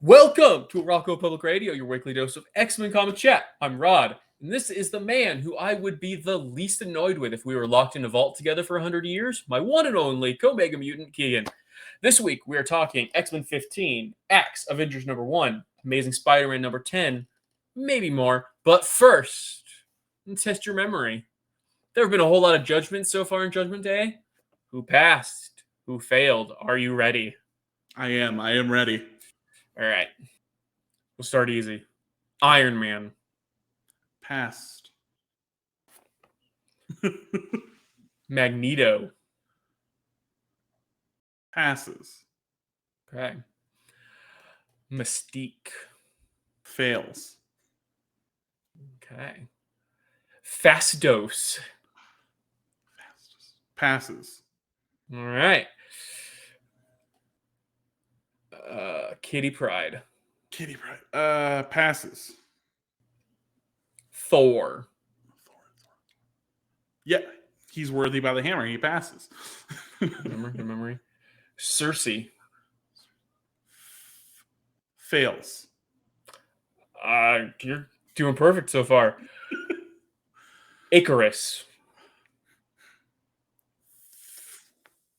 Welcome to Arakko Public Radio, your weekly dose of X-Men comic chat. I'm Rod, and this is the man who I would be the least annoyed with if we were locked in a vault together for 100 years, my one and only Omega Mutant Keegan. This week, we are talking X-Men 15, X, Avengers number 1, Amazing Spider-Man number 10, maybe more. But first, test your memory. There have been a whole lot of judgments so far in Judgment Day. Who passed? Who failed? Are you ready? I am ready. All right. We'll start easy. Iron Man. Passed. Magneto. Passes. Okay. Mystique. Fails. Okay. Fastos. Passes. All right. Kitty Pryde. Kitty Pryde. Passes. Thor. Yeah, he's worthy by the hammer. He passes. Good memory. Cersei. Fails. You're doing perfect so far. Icarus.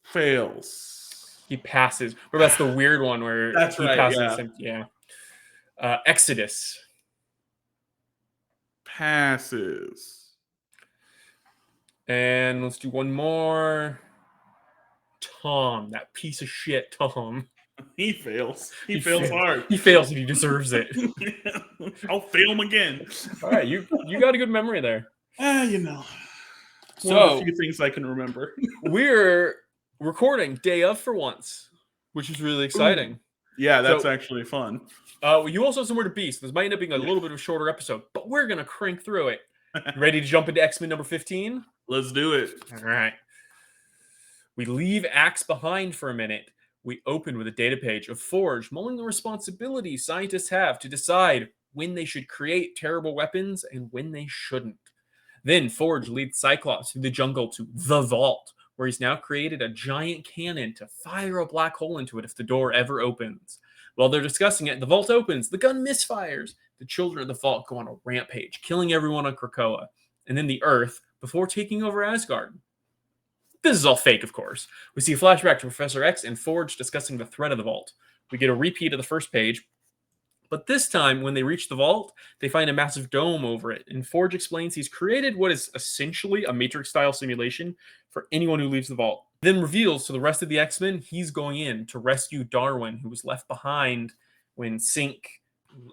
Fails. He passes. Or that's the weird one where That's he right, passes. Yeah. Exodus. Passes. And let's do one more. Tom, that piece of shit, Tom. He fails. He fails hard. He fails and he deserves it. I'll fail him again. All right, you got a good memory there. One So of the few things I can remember. We're recording day of for once, which is really exciting. Ooh. Yeah, that's actually fun. You also have somewhere to be, so this might end up being a little bit of a shorter episode, but we're gonna crank through it. Ready to jump into X-Men number 15? Let's do it. All right. We leave Axe behind for a minute. We open with a data page of Forge mulling the responsibility scientists have to decide when they should create terrible weapons and when they shouldn't. Then Forge leads Cyclops through the jungle to the Vault, where he's now created a giant cannon to fire a black hole into it if the door ever opens. While they're discussing it, the vault opens, the gun misfires. The children of the vault go on a rampage, killing everyone on Krakoa, and then the Earth, before taking over Asgard. This is all fake, of course. We see a flashback to Professor X and Forge discussing the threat of the vault. We get a repeat of the first page, but this time, when they reach the vault, they find a massive dome over it, and Forge explains he's created what is essentially a Matrix-style simulation for anyone who leaves the vault. Then reveals to the rest of the X-Men he's going in to rescue Darwin, who was left behind when Synch,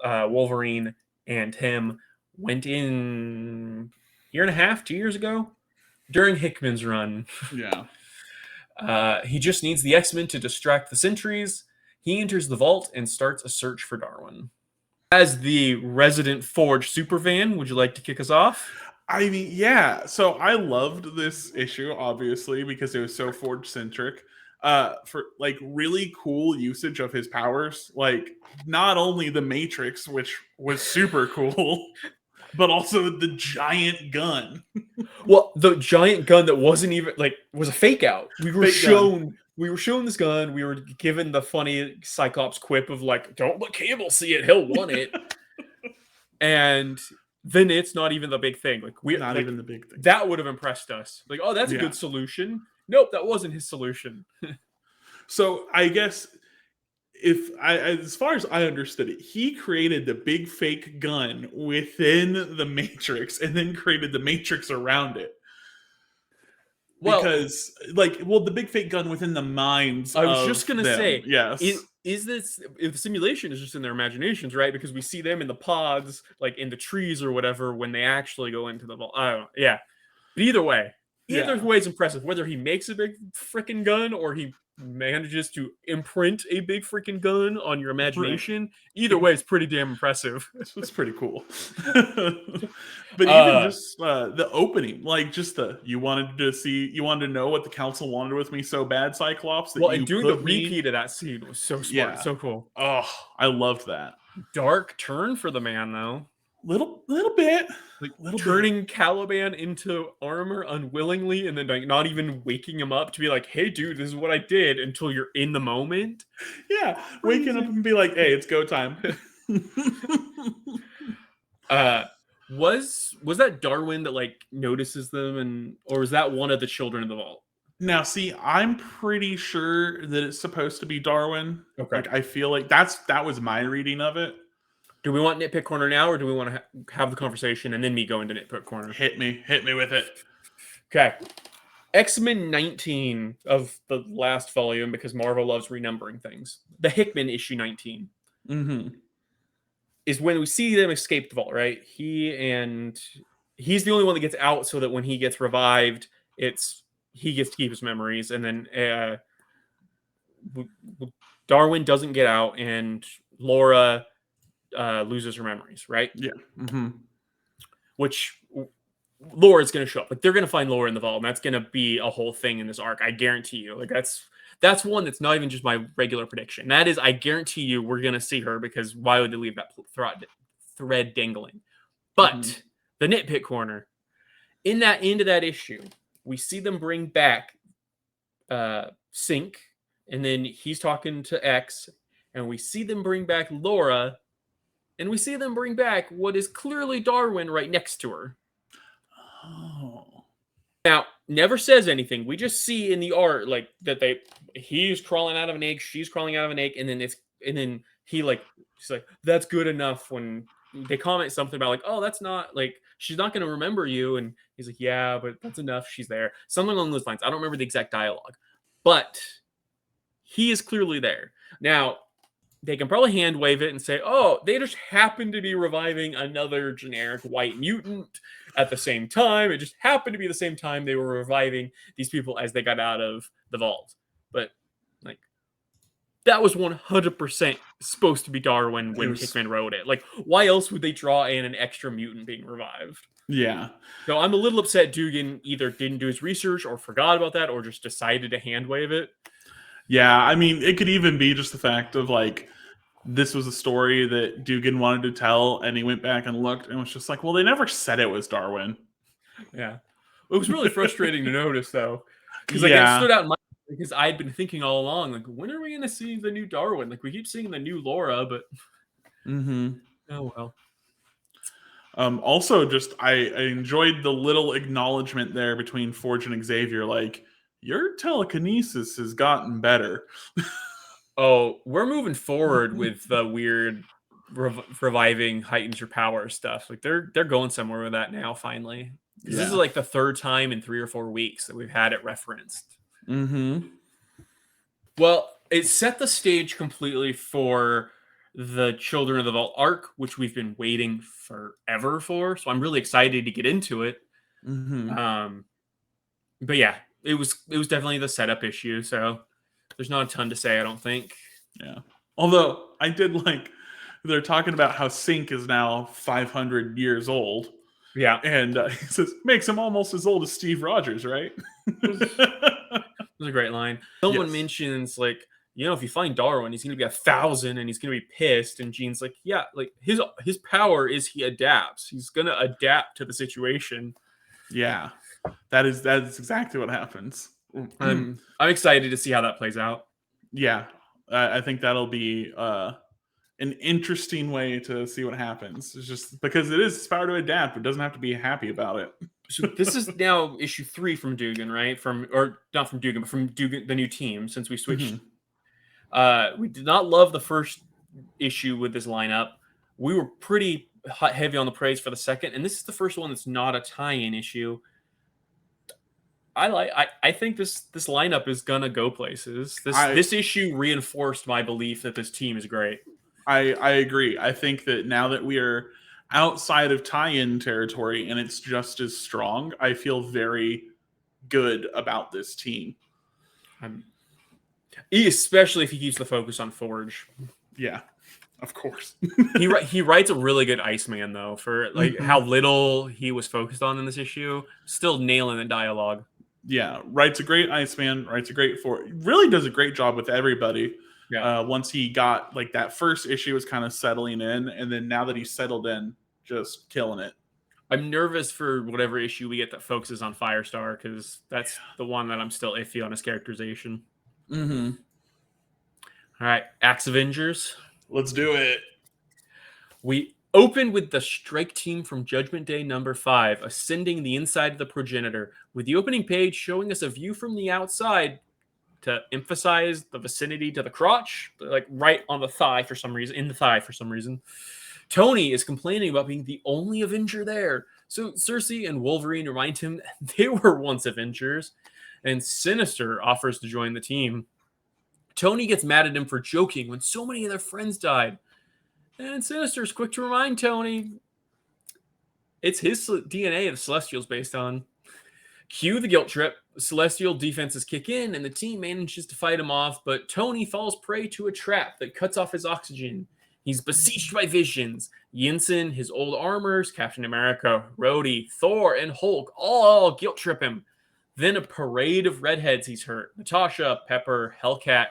Wolverine, and him went in a year and a half, 2 years ago, during Hickman's run. Yeah. He just needs the X-Men to distract the sentries. He enters the vault and starts a search for Darwin. As the resident Forge superfan, would you like to kick us off? I mean, yeah. So I loved this issue, obviously, because it was so Forge-centric. For like really cool usage of his powers. Like not only the Matrix, which was super cool, but also the giant gun. Well, the giant gun that wasn't even was a fake out. We were shown this gun. We were given the funny Cyclops quip of "Don't let Cable see it; he'll want it." And then it's not even the big thing. Even the big thing. That would have impressed us. Oh, that's a good solution. Nope, that wasn't his solution. So I guess as far as I understood it, he created the big fake gun within the Matrix and then created the Matrix around it. Because, the big fake gun within the minds I was just going to say, yes. Is this, if the simulation is just in their imaginations, right? Because we see them in the pods, in the trees or whatever, when they actually go into the vault. I don't know. Yeah. But either way, either way is impressive. Whether he makes a big freaking gun or he manages to imprint a big freaking gun on your imagination, either way is pretty damn impressive. It's pretty cool. But even just the opening, you wanted to know what the council wanted with me so bad, Cyclops. And doing the repeat of that scene was so smart, so cool. Oh, I loved that. Dark turn for the man, though. Little bit, Like little bit. turning Caliban into armor unwillingly and then like not even waking him up to be like, hey dude, this is what I did until you're in the moment. Yeah, waking up Crazy. and be like, "Hey, it's go time." uh was that Darwin that like notices them and or was that one of the children of the vault? Now, see, I'm pretty sure that it's supposed to be Darwin. Okay. Like, I feel like that was my reading of it. Do we want nitpick corner now or do we want to have the conversation and then me go into nitpick corner? Hit me with it. Okay. X-Men 19 of the last volume because Marvel loves renumbering things. The Hickman issue 19 Mm-hmm. is when we see them escape the vault, right? He's the only one that gets out so that when he gets revived, it's he gets to keep his memories and then Darwin doesn't get out and Laura loses her memories, right? Yeah. Mm-hmm. Which Laura's going to show up. Like they're going to find Laura in the vault, and that's going to be a whole thing in this arc. I guarantee you. Like that's one that's not even just my regular prediction. That is, I guarantee you, we're going to see her because why would they leave that thread dangling? Mm-hmm. But the nitpick corner in that end of that issue, we see them bring back Sync, and then he's talking to X, and we see them bring back Laura, and we see them bring back what is clearly Darwin right next to her. Oh. Now, never says anything. We just see in the art like that he's crawling out of an egg, she's crawling out of an egg, and then he's like, that's good enough when they comment something about like, oh, that's not like she's not gonna remember you. And he's like, yeah, but that's enough. She's there. Something along those lines. I don't remember the exact dialogue, but he is clearly there. Now, they can probably hand wave it and say, oh, they just happen to be reviving another generic white mutant at the same time. It just happened to be the same time they were reviving these people as they got out of the vault. But like that was 100% supposed to be Darwin It when was. Hickman wrote it. Like, why else would they draw in an extra mutant being revived? Yeah. So I'm a little upset Dugan either didn't do his research or forgot about that or just decided to hand wave it. Yeah. I mean, it could even be just the fact of like this was a story that Dugan wanted to tell, and he went back and looked and was just like, well, they never said it was Darwin. Yeah. It was really frustrating to notice though. Because like it Yeah. stood out in my because I'd been thinking all along, like, when are we gonna see the new Darwin? Like we keep seeing the new Laura, but Mm-hmm. oh well. Also, just I enjoyed the little acknowledgement there between Forge and Xavier, like your telekinesis has gotten better. Oh, we're moving forward with the weird reviving heightens your power stuff. Like they're going somewhere with that now, finally. Because this is Yeah. like the third time in 3 or 4 weeks that we've had it referenced. Mm-hmm. Well, it set the stage completely for the Children of the Vault arc, which we've been waiting forever for. So I'm really excited to get into it. Mm-hmm. Um, but yeah, it was definitely the setup issue. So there's not a ton to say, I don't think. Yeah. Although I did like they're talking about how Sync is now 500 years old, Yeah, and he says makes him almost as old as Steve Rogers, right? it was a great line. Someone Yes. mentions like, if you find Darwin, he's gonna be 1,000 and he's gonna be pissed. And Jean's like, yeah, like his power is he adapts. He's gonna adapt to the situation. Yeah. That is exactly what happens. I'm excited to see how that plays out. Yeah. I think that'll be an interesting way to see what happens. It's just because it is his power to adapt, but doesn't have to be happy about it. So this is now issue 3 from Dugan, right? Or not from Dugan, but from Dugan, the new team, since we switched. Mhm. We did not love the first issue with this lineup. We were pretty heavy on the praise for the second, and this is the first one that's not a tie-in issue. I think this lineup is gonna go places. I This issue reinforced my belief that this team is great. I agree. I think that now that we are outside of tie-in territory and it's just as strong, I feel very good about this team. Um, Especially if he keeps the focus on Forge. Yeah, of course. He writes a really good Iceman though for like how Mhm. little he was focused on in this issue. Still nailing the dialogue. Yeah, writes a great Iceman, writes a great for really does a great job with everybody. Yeah. Once he got like that first issue was kind of settling in, and then now that he's settled in, just killing it. I'm nervous for whatever issue we get that focuses on Firestar, because that's the one that I'm still iffy on his characterization. Mm-hmm. All right, Axe Avengers. Let's do it. We open with the strike team from Judgment Day #5 ascending the inside of the progenitor, with the opening page showing us a view from the outside to emphasize the vicinity to the crotch, like right on the thigh for some reason, in the thigh for some reason. Tony is complaining about being the only Avenger there, so Cersei and Wolverine remind him they were once Avengers, and Sinister offers to join the team. Tony gets mad at him for joking when so many of their friends died, and Sinister is quick to remind Tony it's his DNA the Celestial's based on. Cue the guilt trip. Celestial defenses kick in, and the team manages to fight him off, but Tony falls prey to a trap that cuts off his oxygen. He's besieged by visions. Yinsen, his old armors, Captain America, Rhodey, Thor, and Hulk all guilt trip him. Then a parade of redheads he's hurt. Natasha, Pepper, Hellcat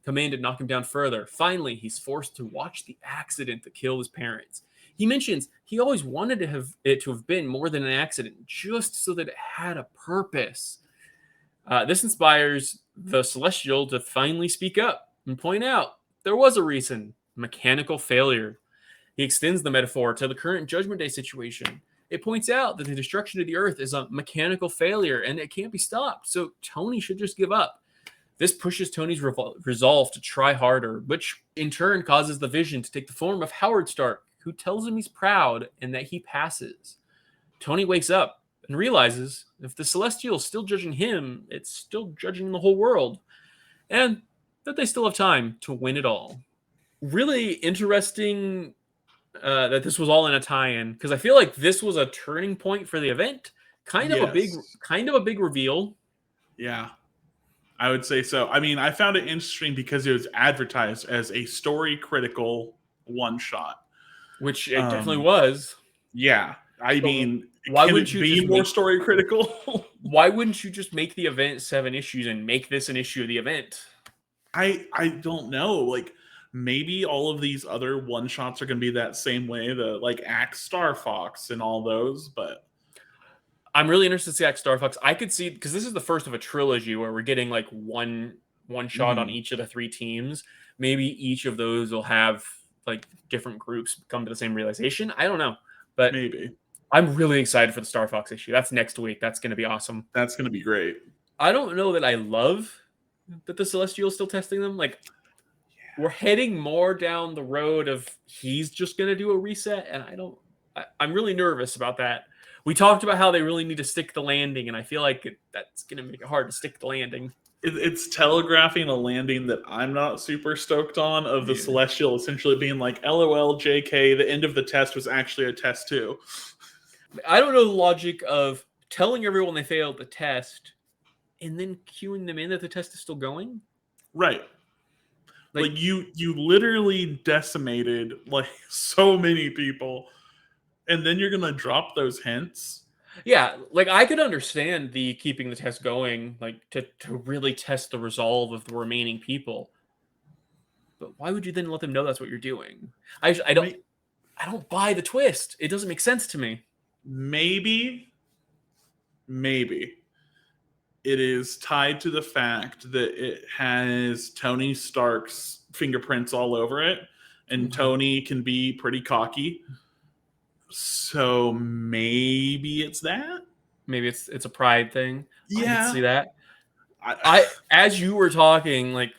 come in to knock him down further. Finally, he's forced to watch the accident that killed his parents. He mentions he always wanted to have been more than an accident, just so that it had a purpose. This inspires the Celestial to finally speak up and point out there was a reason: mechanical failure. He extends the metaphor to the current Judgment Day situation. It points out that the destruction of the Earth is a mechanical failure and it can't be stopped, so Tony should just give up. This pushes Tony's resolve to try harder, which in turn causes the Vision to take the form of Howard Stark, who tells him he's proud and that he passes. Tony wakes up and realizes if the Celestial is still judging him, it's still judging the whole world, and that they still have time to win it all. Really interesting that this was all in a tie-in, because I feel like this was a turning point for the event. Kind of a big reveal. Yeah, I would say so. I mean, I found it interesting because it was advertised as a story critical one shot, which it definitely was. Yeah, I mean, why can wouldn't it you be just more story critical? Why wouldn't you just make the event 7 issues and make this an issue of the event? I don't know. Like, maybe all of these other one shots are going to be that same way, the like Axe Star Fox and all those, but I'm really interested to see Axe Star Fox. I could see, because this is the first of a trilogy where we're getting like one shot on each of the 3 teams. Maybe each of those will have like different groups come to the same realization. I don't know, but maybe. I'm really excited for the Star Fox issue. That's next week. That's going to be awesome. That's going to be great. I don't know that I love that the Celestial is still testing them. Like, we're heading more down the road of he's just going to do a reset, and I'm really nervous about that. We talked about how they really need to stick the landing, and I feel like that's going to make it hard to stick the landing. It's telegraphing a landing that I'm not super stoked on, of the Celestial essentially being like, LOL, JK, the end of the test was actually a test too. I don't know the logic of telling everyone they failed the test and then cueing them in that the test is still going. Right. Like you literally decimated like so many people, and then you're gonna drop those hints. Yeah, like I could understand the keeping the test going, like to really test the resolve of the remaining people. But why would you then let them know that's what you're doing? I don't buy the twist. It doesn't make sense to me. Maybe it is tied to the fact that it has Tony Stark's fingerprints all over it, and Tony can be pretty cocky. So maybe it's that. Maybe it's a pride thing. Yeah, I can see that. I as you were talking, like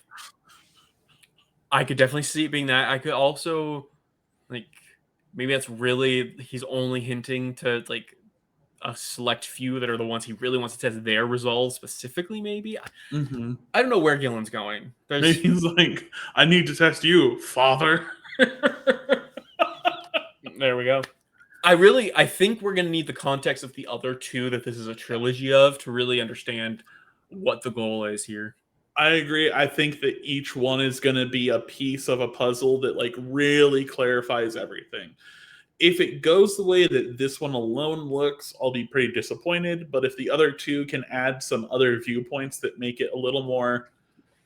I could definitely see it being that. I could also like maybe that's really he's only hinting to like a select few that are the ones he really wants to test their resolve specifically. Maybe I don't know where Gillen's going. Maybe he's like, I need to test you, father. There we go. I think we're going to need the context of the other 2 that this is a trilogy of to really understand what the goal is here. I agree. I think that each one is going to be a piece of a puzzle that like really clarifies everything. If it goes the way that this one alone looks, I'll be pretty disappointed. But if the other 2 can add some other viewpoints that make it a little more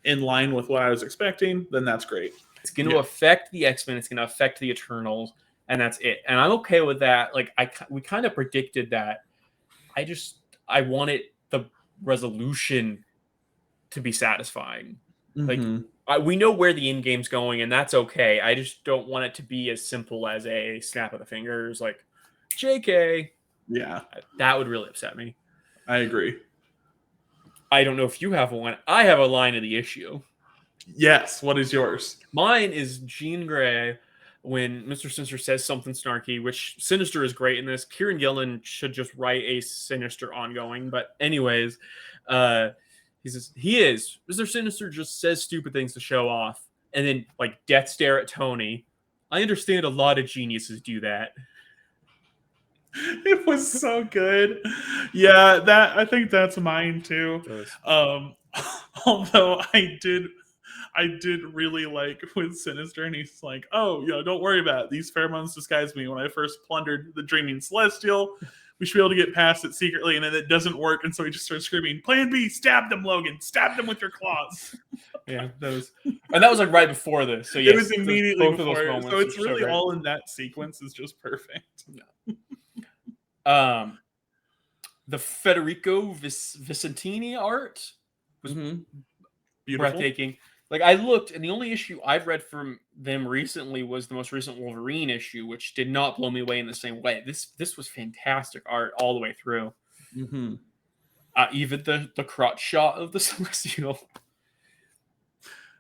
in line with what I was expecting, then that's great. It's going to affect the X-Men. It's going to affect the Eternals. and that's it. And I'm okay with that. Like we kind of predicted that. I wanted the resolution to be satisfying. Like Hmm. we know where the end game's going, and that's okay. I just don't want it to be as simple as a snap of the fingers, like JK. Yeah, That would really upset me. I agree. I don't know if you have one. I have a line of the issue. Yes. What is yours? Mine is Jean Grey when Mr. Sinister says something snarky, which Sinister is great in this. Kieran Gillen should just write a Sinister ongoing. But anyways, uh, he says he is. Mr. Sinister just says stupid things to show off. And then like death stare at Tony. I understand a lot of geniuses do that. It was so good. Yeah, that I think that's mine too. Does. Um, although I did really like with Sinister, and he's like, "Oh, don't worry about it. These pheromones disguised me when I first plundered the Dreaming Celestial. We should be able to get past it secretly, and then it doesn't work, and so he just starts screaming, "Plan B, stab them, Logan! Stab them with your claws!" Yeah, and that was like right before this. So It yes, was immediately both of those before, moments. so it's are so really great. all in that sequence is just perfect. Um, the Federico Vicentini art was Beautiful. breathtaking. Like I looked, and the only issue I've read from them recently was the most recent Wolverine issue, which did not blow me away in the same way. This was fantastic art all the way through. Mm-hmm. Even the crotch shot of the Celestial.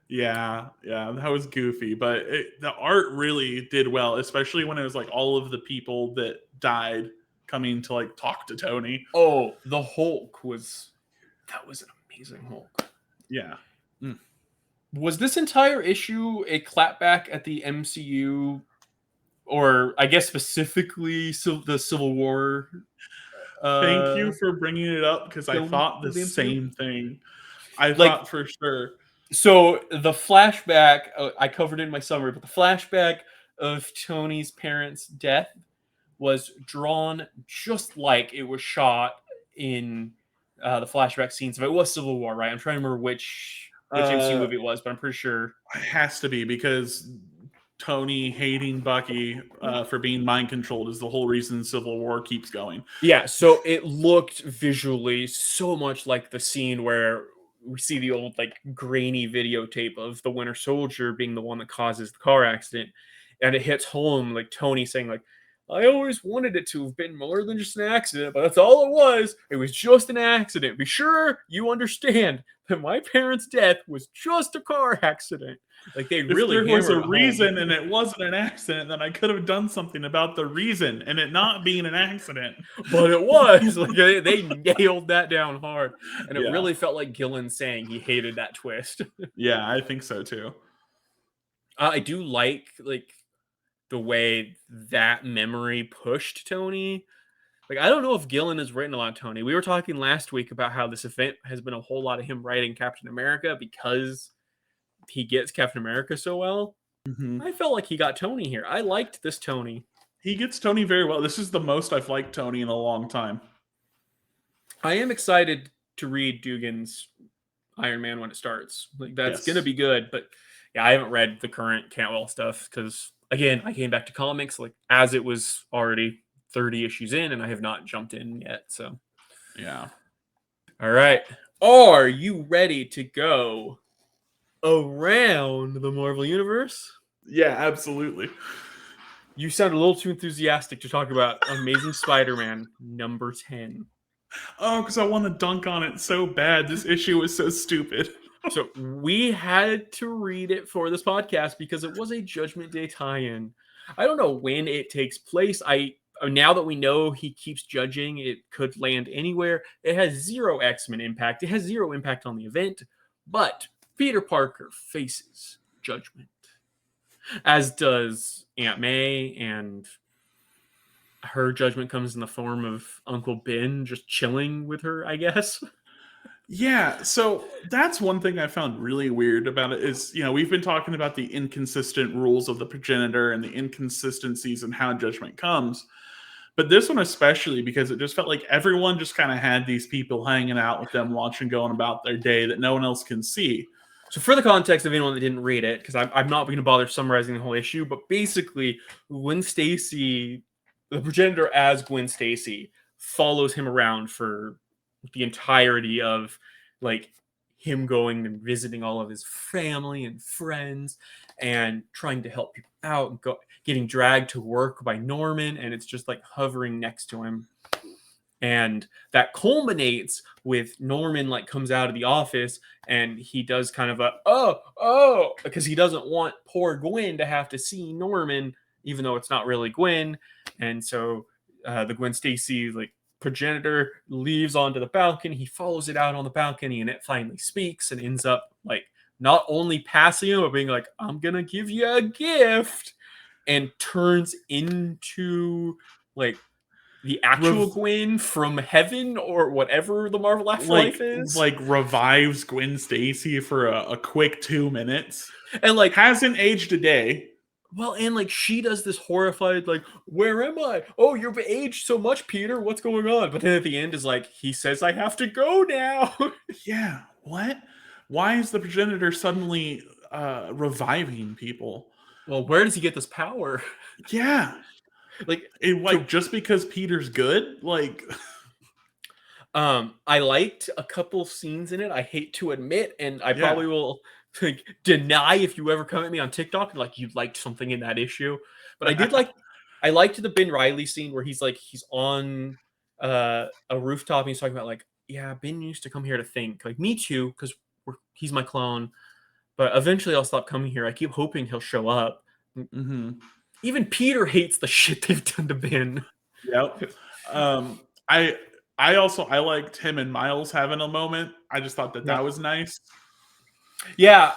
Yeah, that was goofy, but the art really did well, especially when it was like all of the people that died coming to like talk to Tony. Oh, the Hulk that was an amazing Hulk. Yeah. Mm. Was this entire issue a clapback at the MCU, or I guess specifically the Civil War? Thank you for bringing it up because I Film thought the of the MCU? same thing. I Like, thought for sure. so the flashback I covered in my summary, but the flashback of Tony's parents' death was drawn just like it was shot in the flashback scenes. If it was Civil War, right? I'm trying to remember which MCU movie it was, but I'm pretty sure it has to be because Tony hating Bucky for being mind controlled is the whole reason Civil War keeps going. Yeah, so it looked visually so much like the scene where we see the old like grainy videotape of the Winter Soldier being the one that causes the car accident, and it hits home like Tony saying like, "I always wanted it to have been more than just an accident, but that's all it was. It was just an accident. Be sure you understand that my parents' death was just a car accident." Like they really if there was a hammered it reason home. and it wasn't an accident, then I could have done something about the reason and it not being an accident. But it was like they nailed that down hard, and it Yeah. really felt like Gillen saying he hated that twist. Yeah, I think so too. I do like the way that memory pushed Tony. Like I don't know if Gillen has written a lot of Tony. We were talking last week about how this event has been a whole lot of him writing Captain America because he gets Captain America so well. Mm-hmm. I felt like he got Tony here. I liked this Tony. He gets Tony very well. This is the most I've liked Tony in a long time. I am excited to read Dugan's Iron Man when it starts. Like that's Yes. gonna be good. But yeah, I haven't read the current Cantwell stuff because again, I came back to comics like as it was already 30 issues in, and I have not jumped in yet. So Yeah. all right. Are you ready to go around the Marvel Universe? Yeah, absolutely. You sound a little too enthusiastic to talk about Amazing Spider-Man number 10. Oh, because I want to dunk on it so bad. This issue was so stupid. So we had to read it for this podcast because it was a Judgment Day tie-in. I don't know when it takes place. Now that we know he keeps judging, it could land anywhere. It has zero X-Men impact. It has zero impact on the event, but Peter Parker faces Judgment, as does Aunt May, and her judgment comes in the form of Uncle Ben just chilling with her, I guess. Yeah, so that's one thing I found really weird about it is, we've been talking about the inconsistent rules of the progenitor and the inconsistencies in how judgment comes. But this one especially because it just felt like everyone just kind of had these people hanging out with them, watching, going about their day that no one else can see. So for the context of anyone that didn't read it, because I'm not going to bother summarizing the whole issue, but basically, Gwen Stacy, the progenitor as Gwen Stacy, follows him around for the entirety of like him going and visiting all of his family and friends and trying to help people out and getting dragged to work by Norman, and it's just like hovering next to him. And that culminates with Norman like comes out of the office and he does kind of a because he doesn't want poor Gwen to have to see Norman, even though it's not really Gwen. And so the Gwen Stacy like progenitor leaves onto the balcony. He follows it out on the balcony and it finally speaks and ends up like not only passing him but being like, I'm gonna give you a gift, and turns into like the actual Rev- Gwen from heaven or whatever the Marvel Afterlife is. like revives Gwen Stacy for a quick 2 minutes. And like, Hasn't aged a day. well, and like she does this horrified, like, where am I? Oh, you've aged so much, Peter. What's going on? But then at the end is like, he says I have to go now. Yeah, what? Why is the progenitor suddenly reviving people? Well, where does he get this power? Yeah, Like, like just because Peter's good, like I liked a couple scenes in it. I hate to admit, and I yeah, probably will like deny if you ever come at me on TikTok and like you liked something in that issue. But I liked the Ben Riley scene where he's on a rooftop and he's talking about like, yeah, Ben used to come here to think. Like me too, because he's my clone. But eventually I'll stop coming here. I keep hoping he'll show up. mm-hmm. Even Peter hates the shit they've done to Ben. Yep. Um, I liked him and Miles having a moment. I just thought that Yeah. that was nice. Yeah,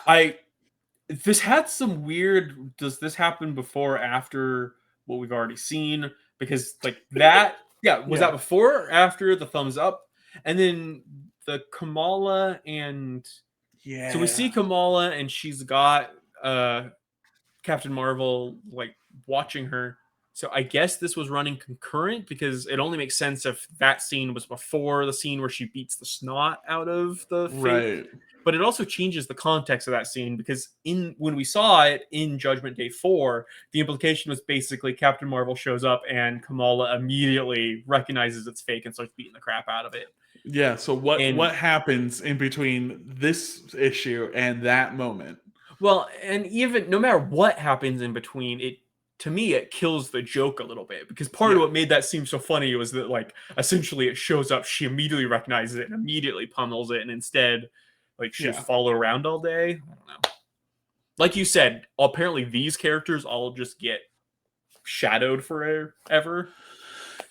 this had some weird. Does this happen before or after what we've already seen? Because like that, yeah, was Yeah. that before or after the thumbs up? And then the Kamala and so we see Yeah. Kamala and she's got Captain Marvel like watching her. So I guess this was running concurrent because it only makes sense if that scene was before the scene where she beats the snot out of the fake. Right. But it also changes the context of that scene because when we saw it in Judgment Day 4, the implication was basically Captain Marvel shows up and Kamala immediately recognizes it's fake and starts beating the crap out of it. Yeah. So And what happens in between this issue and that moment? well, and even no matter what happens in between, it to me it kills the joke a little bit because part of Yeah. what made that seem so funny was that like essentially it shows up, she immediately recognizes it and immediately pummels it, and instead like she just Yeah. follow around all day. I don't know. Like you said, apparently these characters all just get shadowed forever.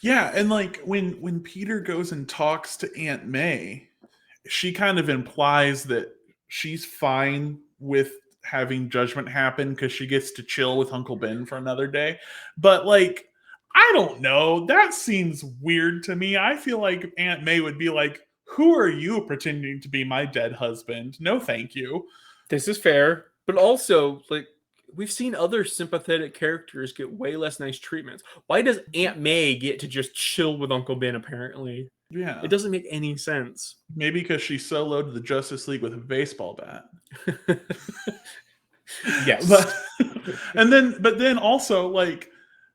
Yeah, and like when Peter goes and talks to Aunt May, she kind of implies that she's fine with having judgment happen because she gets to chill with Uncle Ben for another day. But like, I don't know. That seems weird to me. I feel like Aunt May would be like, "Who are you pretending to be my dead husband? No, thank you." This is fair, but also like we've seen other sympathetic characters get way less nice treatments. Why does Aunt May get to just chill with Uncle Ben apparently? It Yeah, doesn't make any sense. maybe because she soloed the Justice League with a baseball bat. Yes. But but then also like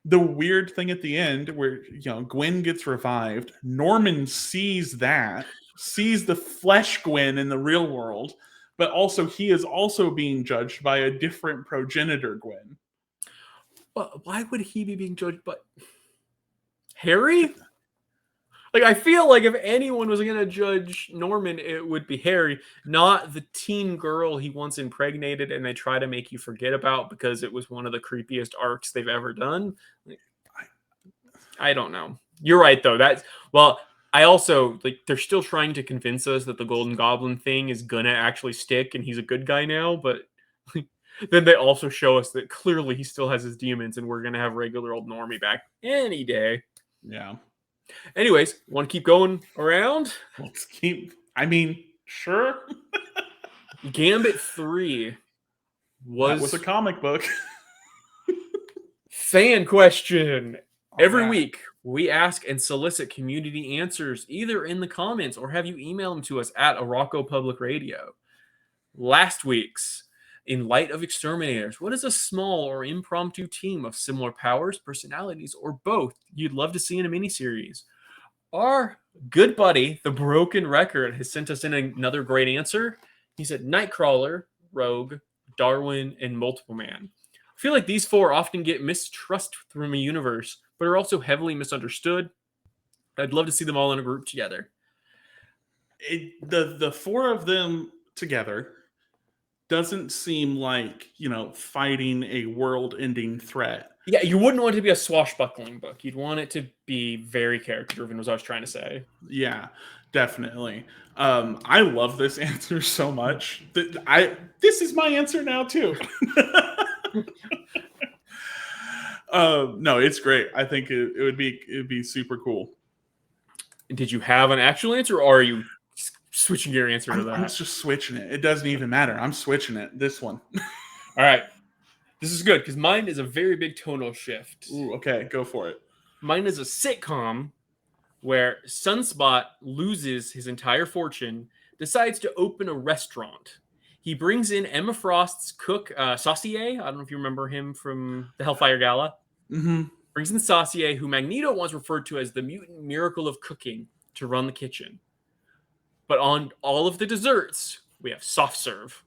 the weird thing at the end where Gwen gets revived, Norman sees that, sees the flesh Gwen in the real world, but also he is also being judged by a different progenitor Gwen. But why would he be being judged by Harry? Like I feel like if anyone was gonna judge Norman, it would be Harry, not the teen girl he once impregnated and they try to make you forget about because it was one of the creepiest arcs they've ever done. Like, I don't know. You're right though. That's well, I also like they're still trying to convince us that the Golden Goblin thing is gonna actually stick and he's a good guy now, but then they also show us that clearly he still has his demons and we're gonna have regular old Normie back any day. Yeah. Anyways, want to keep going around? Let's keep I mean, sure. Gambit 3 That was was a comic book. fan question. All Every right. week, we ask and solicit community answers either in the comments or have you email them to us at Arakko Public Radio. Last week's, in light of exterminators, what is a small or impromptu team of similar powers, personalities, or both you'd love to see in a miniseries? Our good buddy, the Broken Record, has sent us in another great answer. He said Nightcrawler, Rogue, Darwin, and Multiple Man. I feel like these four often get mistrust from a universe, but are also heavily misunderstood. I'd love to see them all in a group together. The four of them together doesn't seem like, fighting a world-ending threat. Yeah, you wouldn't want it to be a swashbuckling book. You'd want it to be very character-driven, was what I was trying to say. Yeah, definitely. I love this answer so much. This is my answer now too. No, it's great. I think it'd be super cool. Did you have an actual answer, or are you switching your answer to that? I'm just switching it. It doesn't even matter. I'm switching it. This one. All right. This is good because mine is a very big tonal shift. Ooh, okay, go for it. Mine is a sitcom where Sunspot loses his entire fortune, decides to open a restaurant. He brings in Emma Frost's cook, Saucier. I don't know if you remember him from the Hellfire Gala. Mm-hmm. Brings in Saucier, who Magneto once referred to as the mutant miracle of cooking, to run the kitchen. But on all of the desserts, we have soft serve.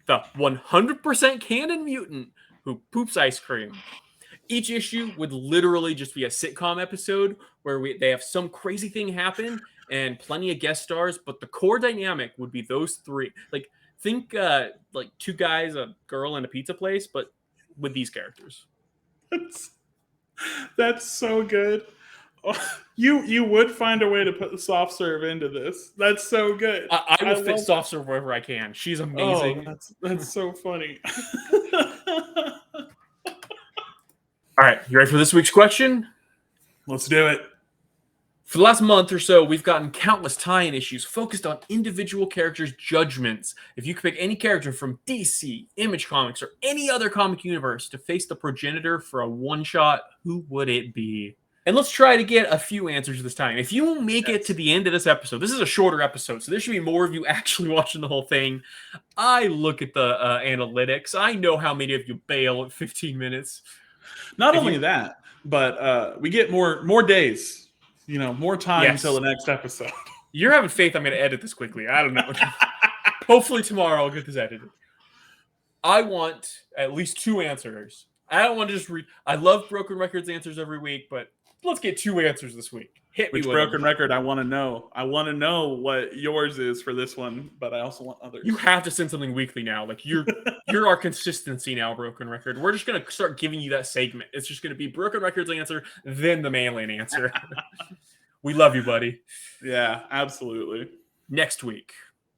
The 100% canon mutant who poops ice cream. Each issue would literally just be a sitcom episode where they have some crazy thing happen and plenty of guest stars, but the core dynamic would be those three. Like, think like two guys, a girl, and a pizza place, but with these characters. That's so good. You would find a way to put the soft serve into this. That's so good. I will fit soft serve wherever I can. She's amazing. Oh, that's so funny. All right, you ready for this week's question? Let's do it. For the last month or so, we've gotten countless tie-in issues focused on individual characters' judgments. If you could pick any character from DC, Image Comics, or any other comic universe to face the progenitor for a one-shot, who would it be? And let's try to get a few answers this time. If you make it to the end of this episode, this is a shorter episode, so there should be more of you actually watching the whole thing. I look at the analytics. I know how many of you bail at 15 minutes. Not only that, but we get more days. More time until the next episode. You're having faith I'm going to edit this quickly. I don't know. Hopefully tomorrow I'll get this edited. I want at least two answers. I don't want to just read. I love Broken Records answers every week, but let's get two answers this week. Hit me Which with Broken them. Record I want to know. I want to know what yours is for this one, but I also want others. You have to send something weekly now. Like you're our consistency now, Broken Record. We're just gonna start giving you that segment. It's just gonna be Broken Records answer, then the mail-in answer. We love you, buddy. Yeah, absolutely. Next week,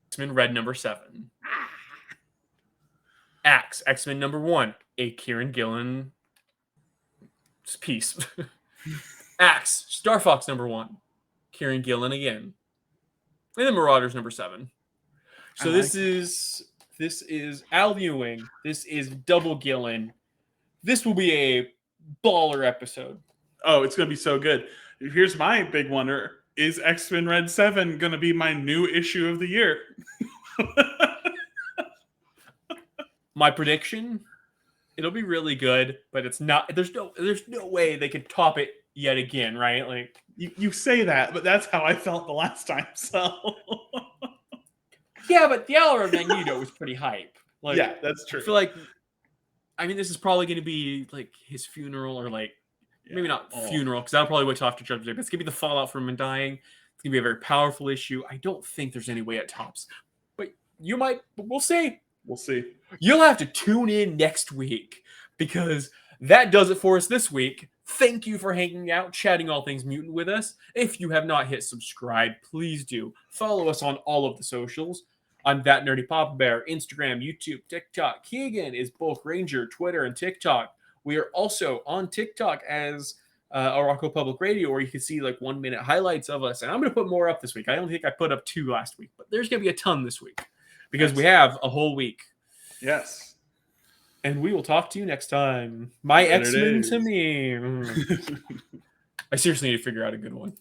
X-Men Red number 7. Axe, X-Men number 1, a Kieran Gillen piece. Axe, Star Fox number 1, Kieran Gillen again. And then Marauders number 7. So this is Al Ewing. This is double Gillen. This will be a baller episode. Oh, it's going to be so good. Here's my big wonder. Is X-Men Red 7 going to be my new issue of the year? My prediction, it'll be really good, but it's not. There's no way they could top it yet again, right? Like you say that, but that's how I felt the last time. So yeah, but the Hour of Magneto was pretty hype. Like, yeah, that's true. I feel like, this is probably going to be like his funeral, or like maybe not funeral, because that'll probably wait till after Judgment Day. But it's going to be the fallout from him dying. It's going to be a very powerful issue. I don't think there's any way it tops, but you might. We'll see. We'll see. You'll have to tune in next week, because that does it for us this week. Thank you for hanging out, chatting all things mutant with us. If you have not hit subscribe, please do. Follow us on all of the socials. I'm That Nerdy Papa Bear, Instagram, YouTube, TikTok. Keegan is Bulk Ranger, Twitter, and TikTok. We are also on TikTok as Arakko Public Radio, where you can see like 1 minute highlights of us. And I'm going to put more up this week. I don't think I put up 2 last week, but there's going to be a ton this week, because we have a whole week. Yes. And we will talk to you next time. My X-Men to me. I seriously need to figure out a good one.